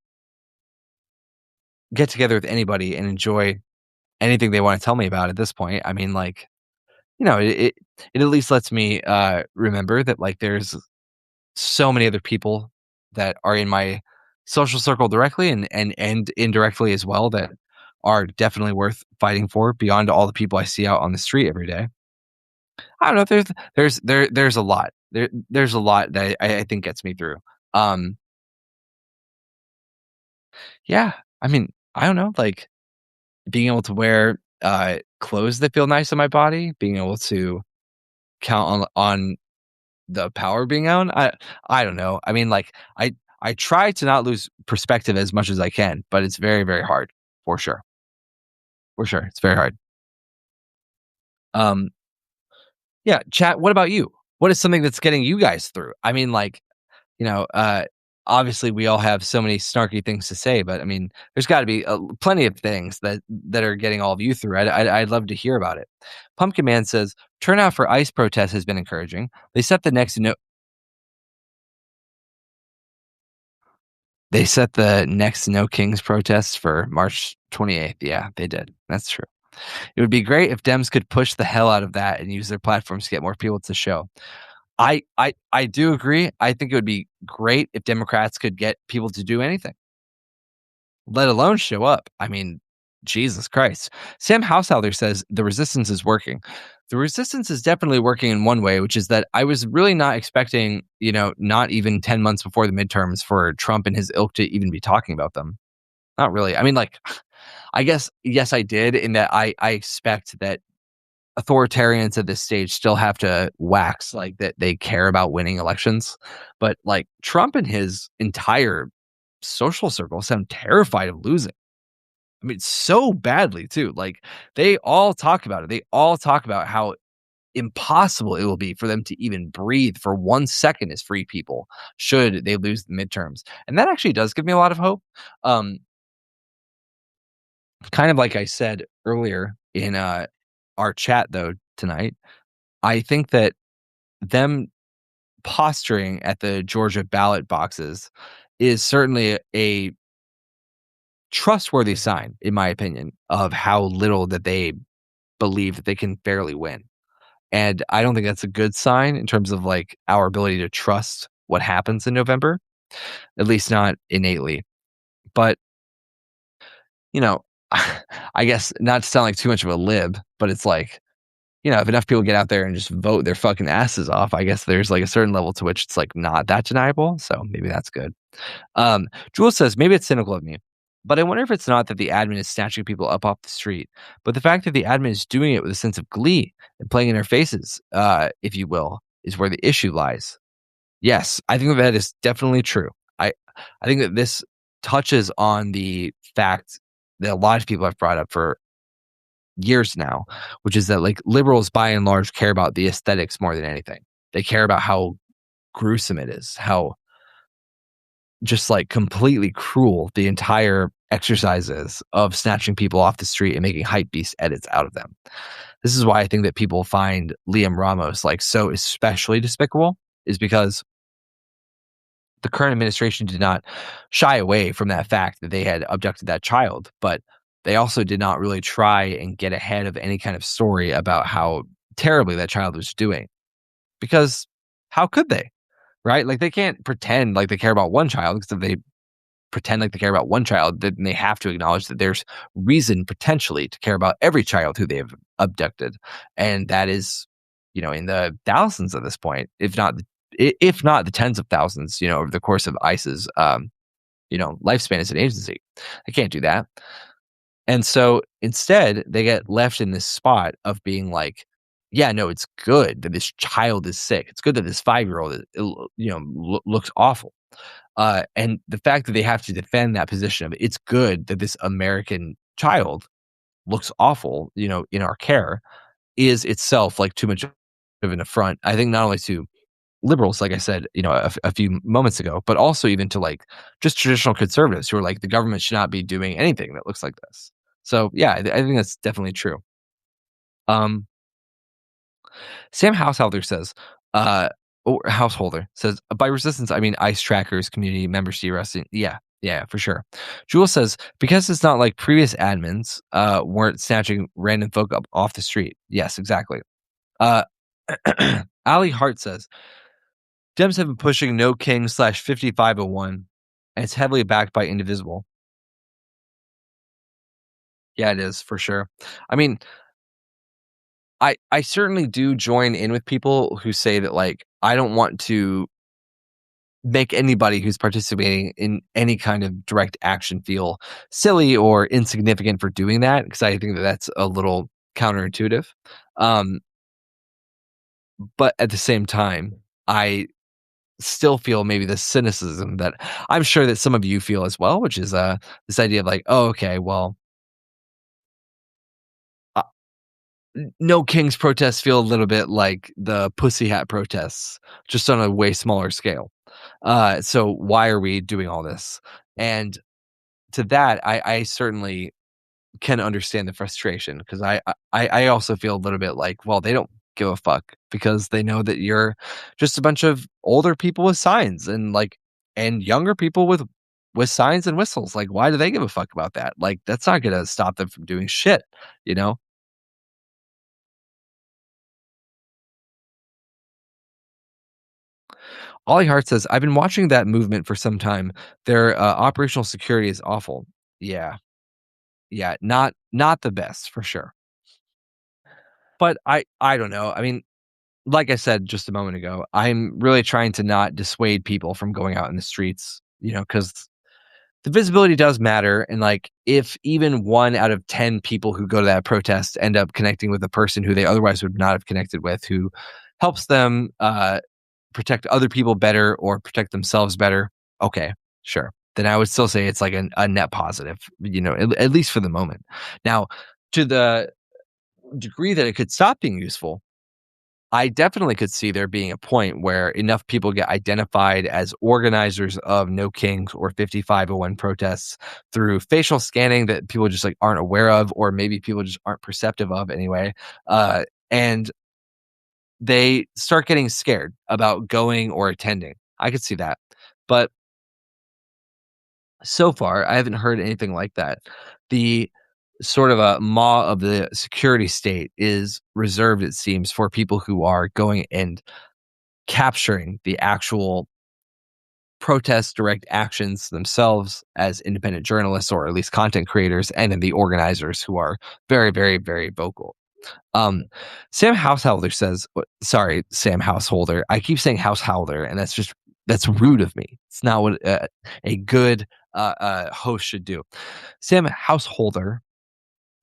get together with anybody and enjoy anything they want to tell me about at this point. I mean, like, it at least lets me remember that like there's so many other people that are in my social circle directly and indirectly as well that are definitely worth fighting for beyond all the people I see out on the street every day. I don't know. There's a lot. There's a lot that I think gets me through. Um, yeah. I mean, I don't know. Like being able to wear clothes that feel nice on my body, being able to count on the power being on. I don't know. I mean, like I try to not lose perspective as much as I can, but it's very very hard for sure. For sure, it's very hard. Um, yeah. Chat. What about you? What is something that's getting you guys through? I mean, like you know, obviously we all have so many snarky things to say, but I mean, there's got to be plenty of things that are getting all of you through. I'd love to hear about it. Pumpkin Man says turnout for ICE protests has been encouraging. They set the next no. They set the next No Kings protest for March 28th. Yeah, they did. That's true. It would be great if Dems could push the hell out of that and use their platforms to get more people to show. I do agree. I think it would be great if Democrats could get people to do anything, let alone show up. I mean, Jesus Christ. Sam Householder says the resistance is working. The resistance is definitely working in one way, which is that I was really not expecting, not even 10 months before the midterms for Trump and his ilk to even be talking about them. Not really. I mean, like, I guess, yes, I did, in that I expect that authoritarians at this stage still have to wax like that they care about winning elections. But like Trump and his entire social circle sound terrified of losing. I mean, so badly too. Like they all talk about it. They all talk about how impossible it will be for them to even breathe for 1 second as free people should they lose the midterms. And that actually does give me a lot of hope. Um, kind of like I said earlier in our chat though tonight, I think that them posturing at the Georgia ballot boxes is certainly a trustworthy sign, in my opinion, of how little that they believe that they can fairly win. And I don't think that's a good sign in terms of like our ability to trust what happens in November, at least not innately. But, you know, I guess not to sound like too much of a lib, but it's like, if enough people get out there and just vote their fucking asses off, I guess there's like a certain level to which it's like not that deniable. So maybe that's good. Jules says, maybe it's cynical of me, but I wonder if it's not that the admin is snatching people up off the street, but the fact that the admin is doing it with a sense of glee and playing in their faces, if you will, is where the issue lies. Yes, I think that is definitely true. I think that this touches on the fact that a lot of people have brought up for years now, which is that like liberals by and large care about the aesthetics more than anything. They care about how gruesome it is, how just like completely cruel the entire exercise is of snatching people off the street and making hype beast edits out of them. This is why I think that people find Liam Ramos like so especially despicable, is because the current administration did not shy away from that fact that they had abducted that child, but they also did not really try and get ahead of any kind of story about how terribly that child was doing. Because how could they? Right? Like they can't pretend like they care about one child, because if they pretend like they care about one child, then they have to acknowledge that there's reason potentially to care about every child who they have abducted. And that is, in the thousands at this point, if not the tens of thousands, over the course of ICE's lifespan as an agency. They can't do that. And so instead, they get left in this spot of being like, yeah, no, it's good that this child is sick. It's good that this 5-year-old, looks awful. And the fact that they have to defend that position of it's good that this American child looks awful, in our care, is itself like too much of an affront. I think not only to liberals, like I said, a few moments ago, but also even to like just traditional conservatives who are like the government should not be doing anything that looks like this. So yeah, I think that's definitely true. Um, Sam Householder says, or Householder says, by resistance, I mean ice trackers, community members to arresting. Yeah, yeah, for sure. Jules says, because it's not like previous admins weren't snatching random folk up off the street. Yes, exactly. Uh, Ali Hart says, Dems have been pushing No King / 5501, and it's heavily backed by Indivisible. Yeah, it is for sure. I mean, I certainly do join in with people who say that like I don't want to make anybody who's participating in any kind of direct action feel silly or insignificant for doing that, because I think that that's a little counterintuitive. Um, but at the same time, I still feel maybe the cynicism that I'm sure that some of you feel as well, which is this idea of like, oh, okay, well, uh, no King's protests feel a little bit like the Pussy Hat protests, just on a way smaller scale. So why are we doing all this? And to that, I certainly can understand the frustration, because I also feel a little bit like, well, they don't give a fuck because they know that you're just a bunch of older people with signs and younger people with signs and whistles. Like, why do they give a fuck about that? Like, that's not gonna stop them from doing shit, you know? Ollie Hart says, I've been watching that movement for some time. Their operational security is awful. Yeah. Yeah. Not the best for sure. But I don't know. I mean, like I said just a moment ago, I'm really trying to not dissuade people from going out in the streets, because the visibility does matter. And like, if even 1 out of 10 people who go to that protest end up connecting with a person who they otherwise would not have connected with, who helps them protect other people better or protect themselves better, okay, sure. then I would still say it's like a net positive, at least for the moment. Now, to the degree that it could stop being useful, I definitely could see there being a point where enough people get identified as organizers of No Kings or 5501 protests through facial scanning that people just like aren't aware of, or maybe people just aren't perceptive of anyway. And they start getting scared about going or attending. I could see that. But so far, I haven't heard anything like that. The sort of a maw of the security state is reserved, it seems, for people who are going and capturing the actual protest direct actions themselves as independent journalists or at least content creators, and then the organizers who are very, very, very vocal. Um, Sam Householder says, sorry, Sam Householder. I keep saying Householder, and that's rude of me. It's not what a good host should do. Sam Householder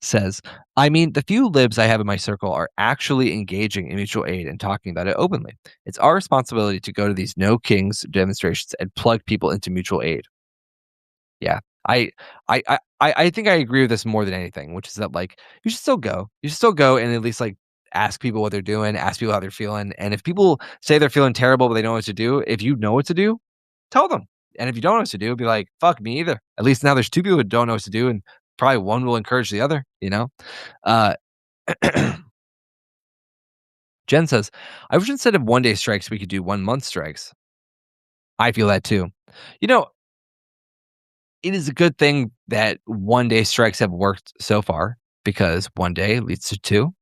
says, I mean, the few libs I have in my circle are actually engaging in mutual aid and talking about it openly. It's our responsibility to go to these No Kings demonstrations and plug people into mutual aid. Yeah. I I think I agree with this more than anything, which is that like you should still go. You should still go and at least like ask people what they're doing, ask people how they're feeling. And if people say they're feeling terrible but they don't know what to do, if you know what to do, tell them. And if you don't know what to do, be like, fuck me either. At least now there's two people who don't know what to do, and probably one will encourage the other, you know? Uh Jen says, I wish instead of 1-day strikes, we could do 1-month strikes. I feel that too. You know, it is a good thing that 1-day strikes have worked so far because 1 day leads to 2,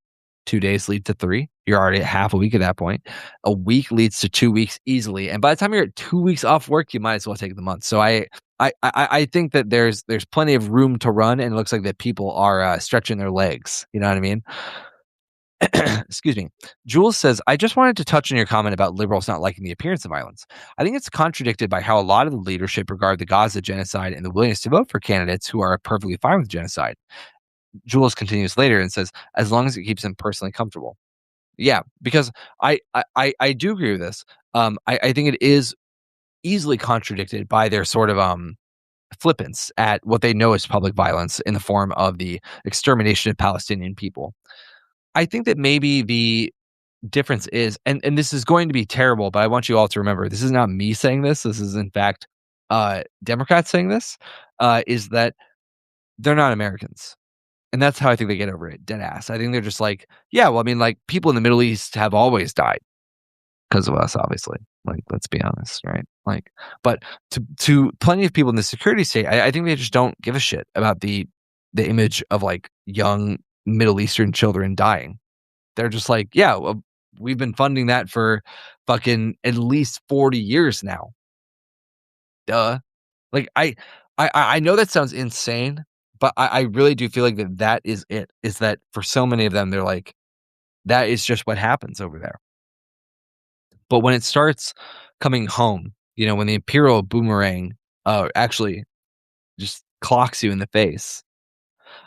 2 days lead to 3. You're already at half a week at that point. A week leads to 2 weeks easily. And by the time you're at 2 weeks off work, you might as well take the month. So I think that there's plenty of room to run, and it looks like that people are stretching their legs. You know what I mean? Excuse me. Jules says, I just wanted to touch on your comment about liberals not liking the appearance of violence. I think it's contradicted by how a lot of the leadership regard the Gaza genocide and the willingness to vote for candidates who are perfectly fine with genocide. Jules continues later and says, as long as it keeps them personally comfortable. Yeah, because I do agree with this. I think it is easily contradicted by their sort of flippance at what they know is public violence in the form of the extermination of Palestinian people. I think that maybe the difference is, and this is going to be terrible, but I want you all to remember, this is not me saying this. This is in fact Democrats saying this, is that they're not Americans. And that's how I think they get over it, dead ass. I think they're just like, yeah, well, I mean, like people in the Middle East have always died because of us, obviously. Like, let's be honest, right? Like, but to plenty of people in the security state, I think they just don't give a shit about the image of like young Middle Eastern children dying. They're just like, yeah, well, we've been funding that for fucking at least 40 years now. Duh. Like I know that sounds insane, but I really do feel like that is it. Is that for so many of them, they're like, that is just what happens over there. But when it starts coming home, when the imperial boomerang actually just clocks you in the face,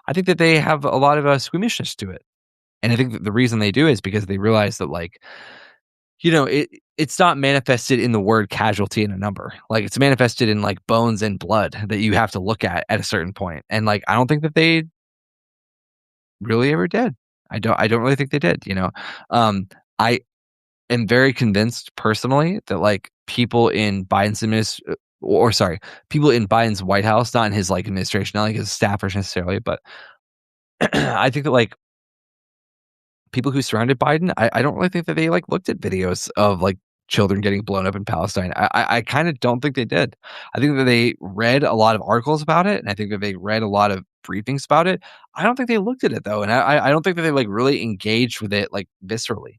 I think that they have a lot of squeamishness to it. And I think that the reason they do is because they realize that, like, it's not manifested in the word casualty in a number. Like, it's manifested in, like, bones and blood that you have to look at a certain point. And, like, I don't think that they really ever did. I don't really think they did, I am very convinced personally that, like, people in people in Biden's White House, not in his, like, administration, not like his staffers necessarily, but I think that, like, people who surrounded Biden, I don't really think that they, like, looked at videos of, like, children getting blown up in Palestine. I kinda don't think they did. I think that they read a lot of articles about it, and I think that they read a lot of briefings about it. I don't think they looked at it, though, and I don't think that they, like, really engaged with it, like, viscerally.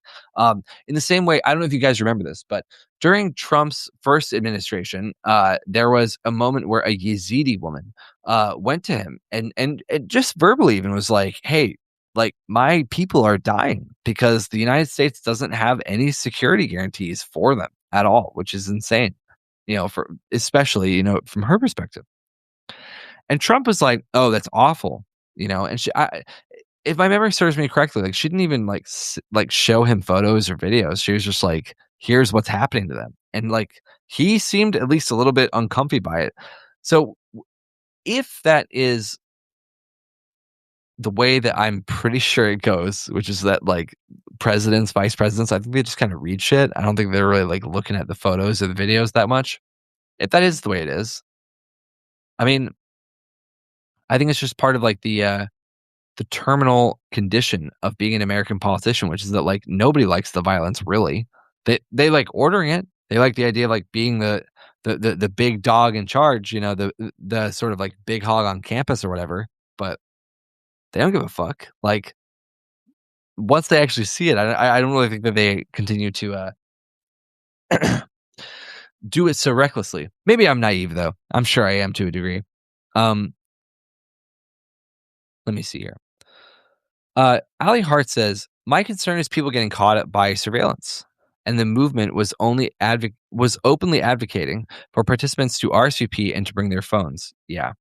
In the same way, I don't know if you guys remember this, but during Trump's first administration, there was a moment where a Yazidi woman, went to him and just verbally even was like, "Hey, like, my people are dying because the United States doesn't have any security guarantees for them at all," which is insane, for especially, from her perspective. And Trump was like, "Oh, that's awful," and if my memory serves me correctly, like, she didn't even like show him photos or videos. She was just like, "Here's what's happening to them," and like he seemed at least a little bit uncomfy by it. So, if that is the way that I'm pretty sure it goes, which is that, like, presidents, vice presidents, I think they just kinda read shit. I don't think they're really, like, looking at the photos or the videos that much. If that is the way it is, I mean, I think it's just part of, like, the terminal condition of being an American politician, which is that, like, nobody likes the violence, really. They like ordering it. They like the idea of, like, being the big dog in charge, the sort of, like, big hog on campus or whatever, but they don't give a fuck. Like, once they actually see it, I don't really think that they continue to, do it so recklessly. Maybe I'm naive, though. I'm sure I am to a degree. Um, let me see here. Ali Hart says, "My concern is people getting caught up by surveillance, and the movement was openly advocating for participants to RSVP and to bring their phones." Yeah,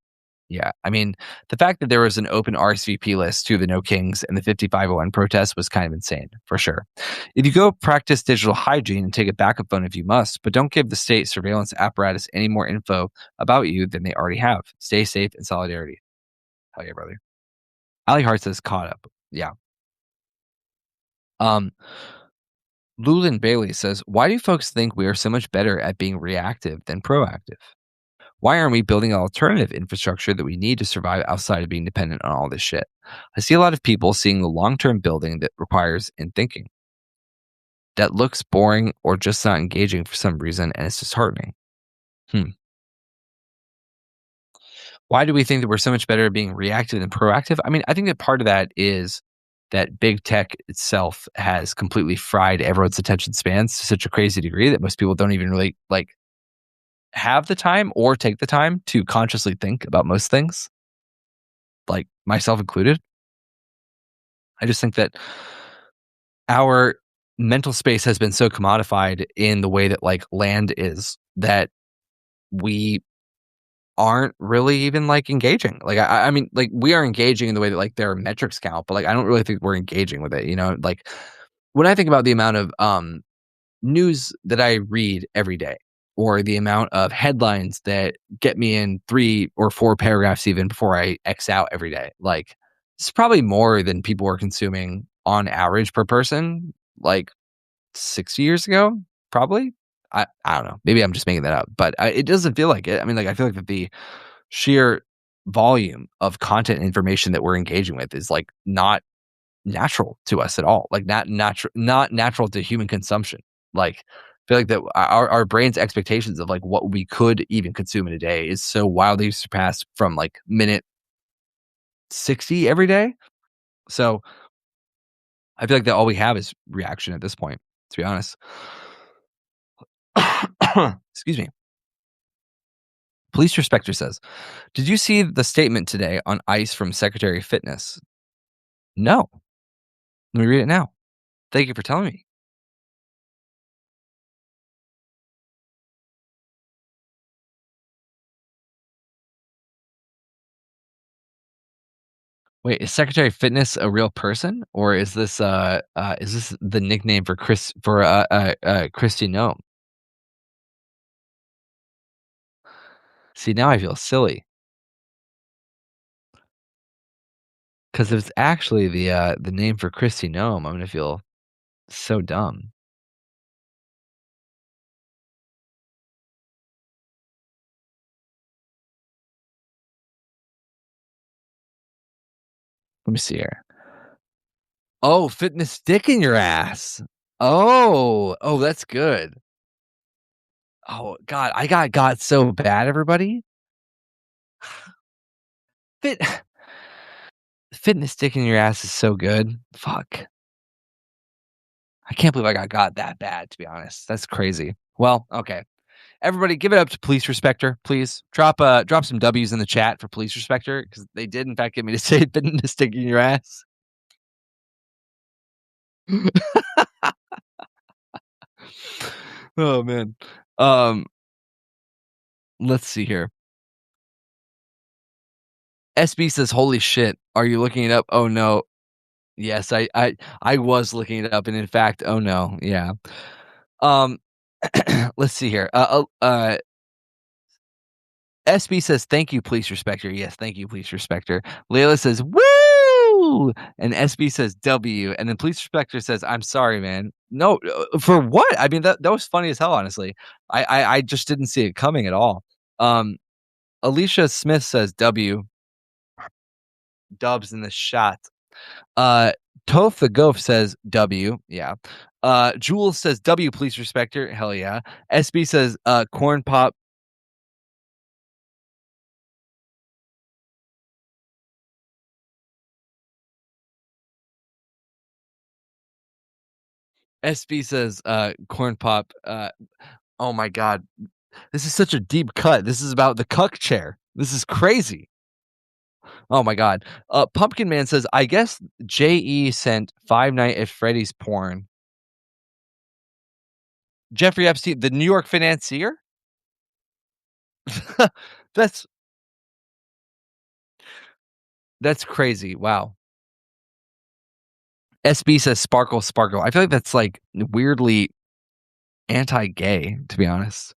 yeah. I mean, the fact that there was an open RSVP list to the No Kings and the 5501 protest was kind of insane, for sure. If you go practice digital hygiene and take a backup phone if you must, but don't give the state surveillance apparatus any more info about you than they already have. Stay safe in solidarity. Hell yeah, brother. Ali Hart says, "Caught up." Yeah. Um, Lulin Bailey says, "Why do folks think we are so much better at being reactive than proactive? Why aren't we building an alternative infrastructure that we need to survive outside of being dependent on all this shit?" I see a lot of people seeing the long term building that requires in thinking that looks boring or just not engaging for some reason, and it's disheartening. Hmm. Why do we think that we're so much better at being reactive than proactive? I mean, I think that part of that is that big tech itself has completely fried everyone's attention spans to such a crazy degree that most people don't even really like have the time or take the time to consciously think about most things, like myself included. I just think that our mental space has been so commodified in the way that like land is that we aren't really even like engaging. Like I mean, like we are engaging in the way that like there are metrics count, but like I don't really think we're engaging with it. Like when I think about the amount of news that I read every day, or the amount of headlines that get me in 3 or 4 paragraphs even before I X out every day. Like, it's probably more than people were consuming on average per person, like 6 years ago, probably. I don't know. Maybe I'm just making that up, but it doesn't feel like it. I mean, like, I feel like that the sheer volume of content and information that we're engaging with is like not natural to us at all. Like not natural to human consumption. Like I feel like that our brain's expectations of like what we could even consume in a day is so wildly surpassed from like minute 60 every day. So I feel like that all we have is reaction at this point, to be honest. Excuse me. Police Respecter says, "Did you see the statement today on ICE from Secretary of Fitness?" No. Let me read it now. Thank you for telling me. Wait, is Secretary of Fitness a real person, or is this the nickname for Christy Nome? See, now I feel silly because if it's actually the name for Christy Nome, I'm gonna feel so dumb. Let me see here. Oh, fitness dick in your ass. Oh, that's good. Oh god, I got so bad, everybody. Fit fitness dick in your ass is so good. Fuck. I can't believe I got that bad, to be honest. That's crazy. Well, okay. Everybody give it up to Police Respecter, please. Drop some W's in the chat for Police Respecter, because they did in fact get me to say fitness stick in your ass. Oh man. Um, let's see here. SB says, "Holy shit, are you looking it up?" Oh no. Yes, I was looking it up, and in fact, oh no, yeah. Um, let's see here. SB says, "Thank you, police respecter." Yes, thank you, police respecter. Layla says, "Woo!" And SB says, "W." And then police respecter says, "I'm sorry, man." No, for what? I mean, that was funny as hell, honestly. I just didn't see it coming at all. Um, Alicia Smith says, "W." Dubs in the shot. Uh, Toph the Goof says, "W." Yeah. Jules says, "W, police respecter." Hell yeah. SB says, "Corn pop." SB says, "Corn pop." Oh my god. This is such a deep cut. This is about the cuck chair. This is crazy. Oh my god. Pumpkin Man says, "I guess JE sent Five Night at Freddy's porn." Jeffrey Epstein, the New York financier? That's that's crazy. Wow. SB says, "Sparkle, sparkle." I feel like that's like weirdly anti-gay, to be honest.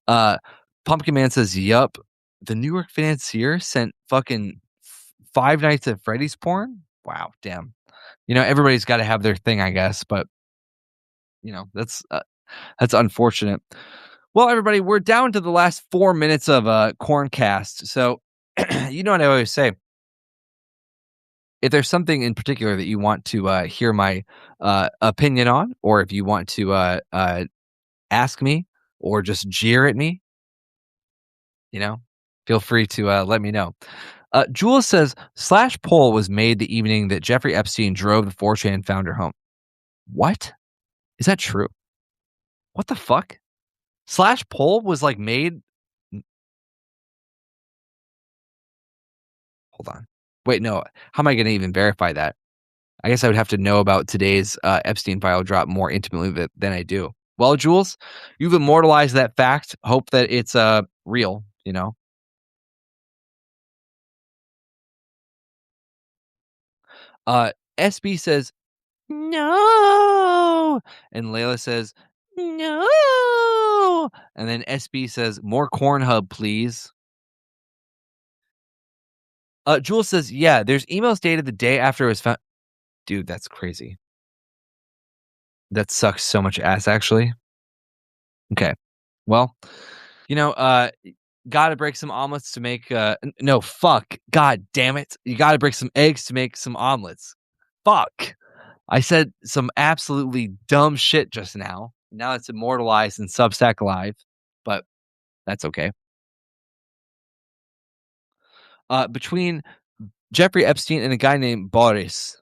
Uh, Pumpkin Man says, "Yup, the New York financier sent fucking Five Nights at Freddy's porn." Wow, damn. Everybody's got to have their thing, I guess, but that's unfortunate. Well, everybody, we're down to the last 4 minutes of Corncast. So, you know what I always say: if there's something in particular that you want to hear my opinion on, or if you want to ask me or just jeer at me, you know, feel free to let me know. Jules says slash poll was made the evening that Jeffrey Epstein drove the 4chan founder home. What? Is that true? What the fuck? Slash poll was like made. Hold on. Wait, no. How am I going to even verify that? I guess I would have to know about today's Epstein file drop more intimately than I do. Well, Jules, you've immortalized that fact. Hope that it's real, SB says, "No." And Layla says, "No." And then SB says, "More corn hub, please." Jules says, "Yeah, there's emails dated the day after it was found." Dude, that's crazy. That sucks so much ass, actually. Okay. Well, you know, uh, gotta break some omelets to make, no, fuck. God damn it. You gotta break some eggs to make some omelets. Fuck. I said some absolutely dumb shit just now. Now it's immortalized in Substack Live, but that's okay. Between Jeffrey Epstein and a guy named Boris.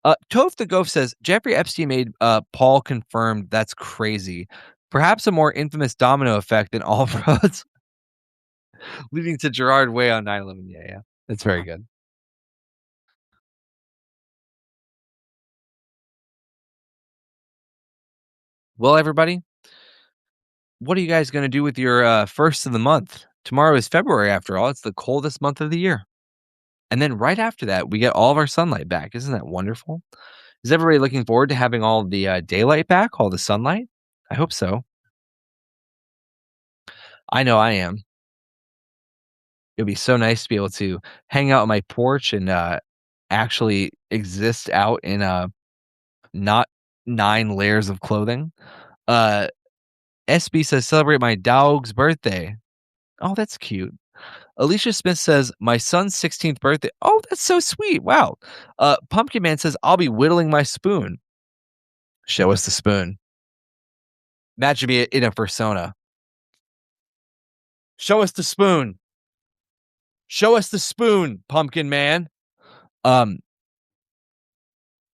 Toph the Ghost says Jeffrey Epstein made Paul confirmed. That's crazy. Perhaps a more infamous domino effect than all roads leading to Gerard Way on 9/11. Yeah, yeah. That's very good. Well, everybody, what are you guys going to do with your first of the month? Tomorrow is February, after all. It's the coldest month of the year. And then right after that, we get all of our sunlight back. Isn't that wonderful? Is everybody looking forward to having all the daylight back, all the sunlight? I hope so. I know I am. It'd be so nice to be able to hang out on my porch and actually exist out in not 9 layers of clothing. Uh, SB says, "Celebrate my dog's birthday." Oh, that's cute. Alicia Smith says, "My son's 16th birthday." Oh, that's so sweet. Wow. Pumpkin Man says, "I'll be whittling my spoon." Show us the spoon. Imagine me in a persona. Show us the spoon. Show us the spoon, Pumpkin Man. Um,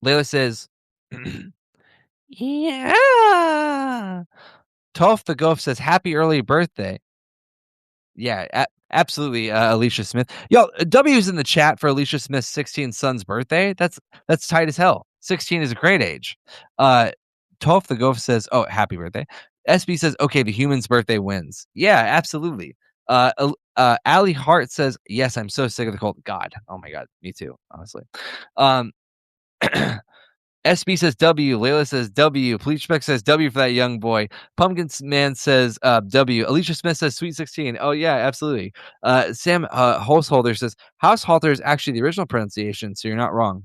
Layla says, "Yeah." Toph the Ghost says, "Happy early birthday." Yeah, absolutely, Alicia Smith. Yo, W's in the chat for Alicia Smith's 16th son's birthday. That's tight as hell. 16 is a great age. Uh, Toph the Ghost says, "Oh, happy birthday." SB says, "Okay, the human's birthday wins." Yeah, absolutely. Ali Hart says, "Yes, I'm so sick of the cold." God, oh my god, me too, honestly. Um, SB says W. Layla says W. Pleach Spec says W for that young boy. Man says W. Alicia Smith says Sweet 16. Oh, yeah, absolutely. Sam Householder says Householder is actually the original pronunciation, so you're not wrong.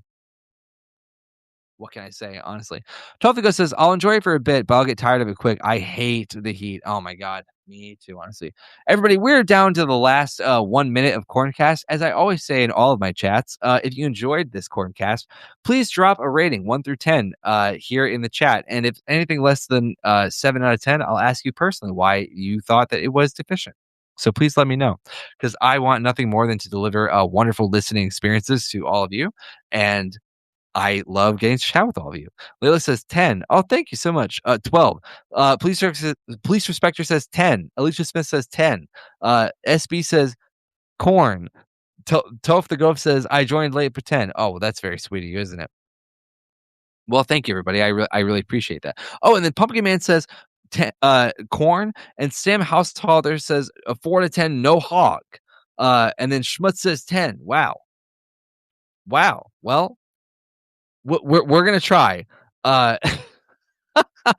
What can I say, honestly? Tofigo says, I'll enjoy it for a bit, but I'll get tired of it quick. I hate the heat. Oh my God. Me too, honestly. Everybody, we're down to the last 1 minute of Corncast. As I always say in all of my chats, if you enjoyed this Corncast, please drop a rating 1 through 10 here in the chat. And if anything less than 7 out of 10, I'll ask you personally why you thought that it was deficient. So please let me know, because I want nothing more than to deliver wonderful listening experiences to all of you. And I love getting to chat with all of you. Layla says 10. Oh, thank you so much. 12. Police Respecter says 10. Alicia Smith says 10. SB says corn. Toph the Goph says, I joined late for 10. Oh, well, that's very sweet of you, isn't it? Well, thank you, everybody. I really appreciate that. Oh, and then Pumpkin Man says 10, corn. And Sam Householder says 4 to 10, no hog. And then Schmutz says 10. Wow. Wow. Well, we're gonna try. Uh,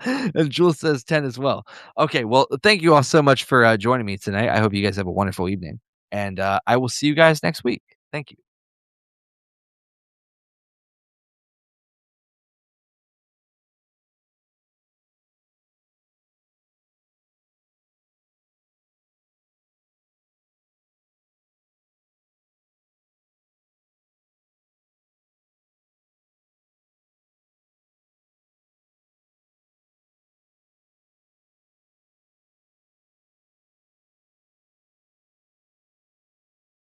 and Jules says 10 as well. Okay, well, thank you all so much for joining me tonight. I hope you guys have a wonderful evening, and I will see you guys next week. Thank you.